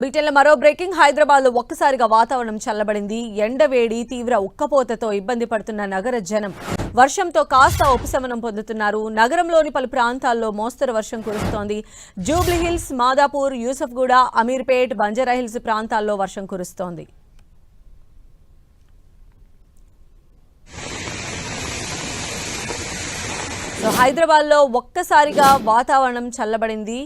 బ్రిటన్లో మరో బ్రేకింగ్. హైదరాబాద్లో ఒక్కసారిగా వాతావరణం చల్లబడింది. ఎండవేడి తీవ్ర ఉక్కపోతతో ఇబ్బంది పడుతున్న నగర జనం వర్షంతో కాస్త ఉపశమనం పొందుతున్నారు. నగరంలోని పలు ప్రాంతాల్లో మోస్తరు వర్షం కురుస్తోంది. జూబ్లీహిల్స్, మాదాపూర్, యూసఫ్గూడ, అమీర్పేట్, బంజారాహిల్స్ ప్రాంతాల్లో వర్షం కురుస్తోంది. హైదరాబాద్లో ఒక్కసారిగా వాతావరణం చల్లబడింది.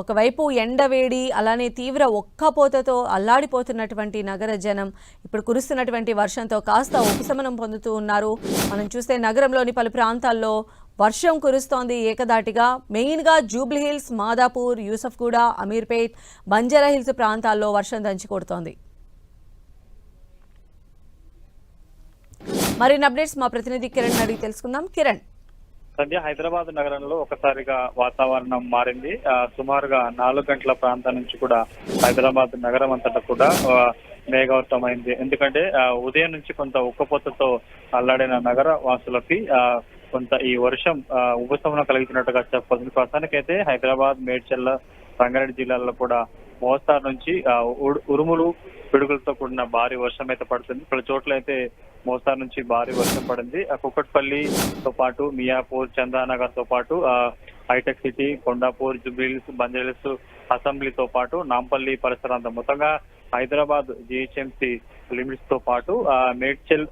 ఒకవైపు ఎండవేడి, అలానే తీవ్ర ఉక్కపోతతో అల్లాడిపోతున్నటువంటి నగర జనం ఇప్పుడు కురుస్తున్నటువంటి వర్షంతో కాస్త ఉపశమనం పొందుతూ ఉన్నారు. మనం చూస్తే నగరంలోని పలు ప్రాంతాల్లో వర్షం కురుస్తోంది ఏకదాటిగా. మెయిన్గా జూబ్లీహిల్స్, మాదాపూర్, యూసఫ్గూడ, అమీర్పేట్, బంజారాహిల్స్ ప్రాంతాల్లో వర్షం దంచి కొడుతోంది. మరిన్ని అప్డేట్స్ మా ప్రతినిధి కిరణ్ అడిగి తెలుసుకుందాం. కిరణ్, సద్య హైదరాబాద్ నగరంలో ఒకసారిగా వాతావరణం మారింది. సుమారుగా 4 గంటల ప్రాంతం నుంచి కూడా హైదరాబాద్ నగరం అంతటా కూడా మేఘావృతమైంది. ఎందుకంటే ఉదయం నుంచి కొంత ఉక్కపోతతో అల్లాడిన నగర వాసులకి కొంత ఈ వర్షం ఉపశమనం కలిగించినట్టుగా చెప్పాల్సింది. ప్రస్తుతానికైతే హైదరాబాద్, మేడ్చల్, రంగారెడ్డి జిల్లాల్లో కూడా మోస్తారు నుంచి ఉరుములు, పిడుగులతో కూడిన భారీ వర్షం అయితే పడుతుంది. పలు చోట్ల అయితే మోస్తారు నుంచి భారీ వర్షం పడింది. కుకట్పల్లితో పాటు మియాపూర్, చందానగర్ తో పాటు హైటెక్ సిటీ, కొండాపూర్, జుబ్లీహిల్స్, బంజారాహిల్స్, అసెంబ్లీతో పాటు నాంపల్లి పరిసరాంతం మొత్తంగా హైదరాబాద్ జిహెచ్ఎంసీ లిమిట్స్ తో పాటు మేడ్చల్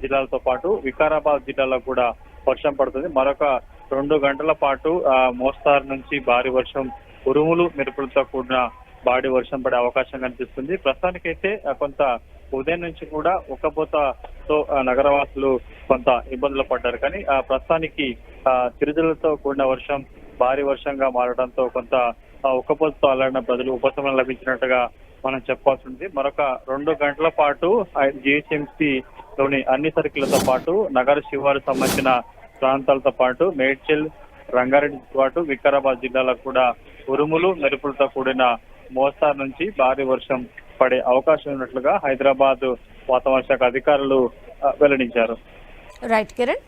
జిల్లాలతో పాటు వికారాబాద్ జిల్లాలో కూడా వర్షం పడుతుంది. మరొక 2 గంటల పాటు మోస్తారు నుంచి భారీ వర్షం, ఉరుములు, మెరుపులతో కూడిన భారీ వర్షం పడే అవకాశం కనిపిస్తుంది. ప్రస్తుతానికైతే కొంత ఉదయం నుంచి కూడా ఉక్కపోతతో నగరవాసులు కొంత ఇబ్బందులు పడ్డారు. కానీ ప్రస్తుతానికి చిరుజలతో కూడిన వర్షం భారీ వర్షంగా మారడంతో కొంత ఉక్కపోతతో అల్లాడిన ప్రజలు ఉపశమనం లభించినట్టుగా మనం చెప్పాల్సి ఉంది. మరొక 2 గంటల పాటు జిహెచ్ఎంసీ లోని అన్ని సర్కిళ్లతో పాటు నగర శివారు సంబంధించిన ప్రాంతాలతో పాటు మేడ్చల్, రంగారెడ్డితో పాటు వికారాబాద్ జిల్లాలకు కూడా ఉరుములు, మెరుపులతో కూడిన మోస్తారు నుంచి భారీ వర్షం పడే అవకాశం ఉన్నట్లుగా హైదరాబాద్ వాతావరణ శాఖ అధికారులు వెల్లడించారు. రైట్ కిరణ్.